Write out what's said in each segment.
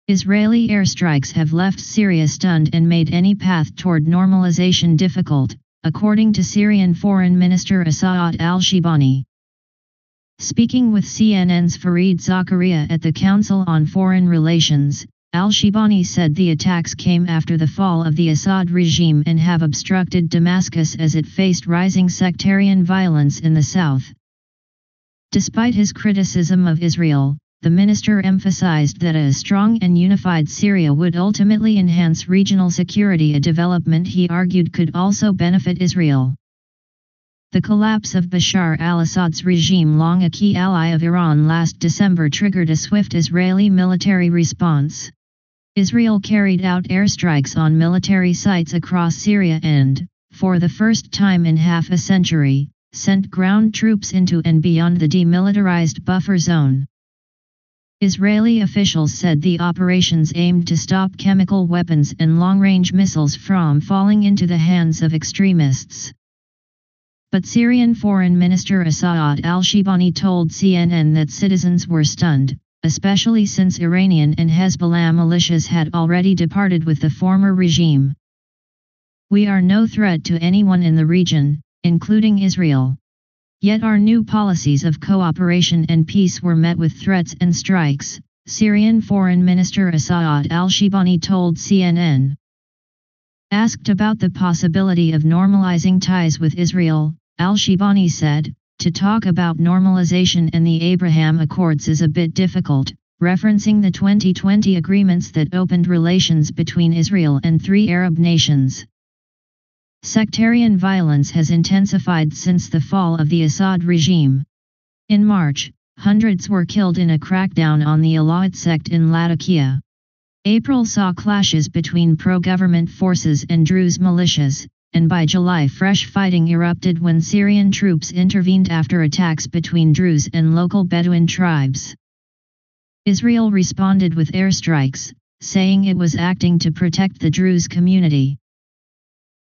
Israeli airstrikes have left Syria stunned and made any path toward normalization difficult, according to Syrian Foreign Minister Asaad al-Shibani. Speaking with CNN's Fareed Zakaria at the Council on Foreign Relations, al-Shibani said the attacks came after the fall of the Assad regime and have obstructed Damascus as it faced rising sectarian violence in the south. Despite his criticism of Israel, the minister emphasized that a strong and unified Syria would ultimately enhance regional security, a development he argued could also benefit Israel. The collapse of Bashar al-Assad's regime, long a key ally of Iran, last December triggered a swift Israeli military response. Israel carried out airstrikes on military sites across Syria and, for the first time in half a century, sent ground troops into and beyond the demilitarized buffer zone. Israeli officials said the operations aimed to stop chemical weapons and long-range missiles from falling into the hands of extremists. But Syrian Foreign Minister Asaad al-Shibani told CNN that citizens were stunned, especially since Iranian and Hezbollah militias had already departed with the former regime. "We are no threat to anyone in the region, including Israel. Yet our new policies of cooperation and peace were met with threats and strikes," Syrian Foreign Minister Asaad al-Shibani told CNN. Asked about the possibility of normalizing ties with Israel, al-Shibani said, "To talk about normalization and the Abraham Accords is a bit difficult," referencing the 2020 agreements that opened relations between Israel and 3 Arab nations. Sectarian violence has intensified since the fall of the Assad regime. In March, hundreds were killed in a crackdown on the Alawite sect in Latakia. April saw clashes between pro-government forces and Druze militias, and by July fresh fighting erupted when Syrian troops intervened after attacks between Druze and local Bedouin tribes. Israel responded with airstrikes, saying it was acting to protect the Druze community.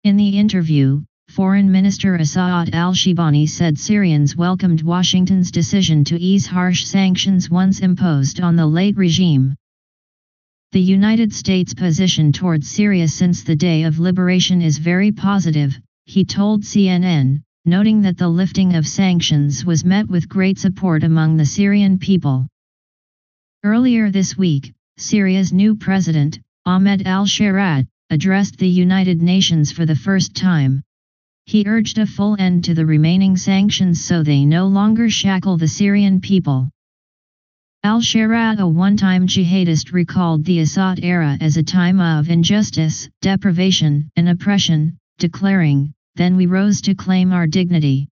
In the interview, Foreign Minister Asaad al-Shibani said Syrians welcomed Washington's decision to ease harsh sanctions once imposed on the late regime. "The United States' position towards Syria since the day of liberation is very positive," he told CNN, noting that the lifting of sanctions was met with great support among the Syrian people. Earlier this week, Syria's new president, Ahmed Al-Sharaa, addressed the United Nations for the first time. He urged a full end to the remaining sanctions so they no longer shackle the Syrian people. Al-Sharaa, a one-time jihadist, recalled the Assad era as a time of injustice, deprivation, and oppression, declaring, "Then we rose to claim our dignity."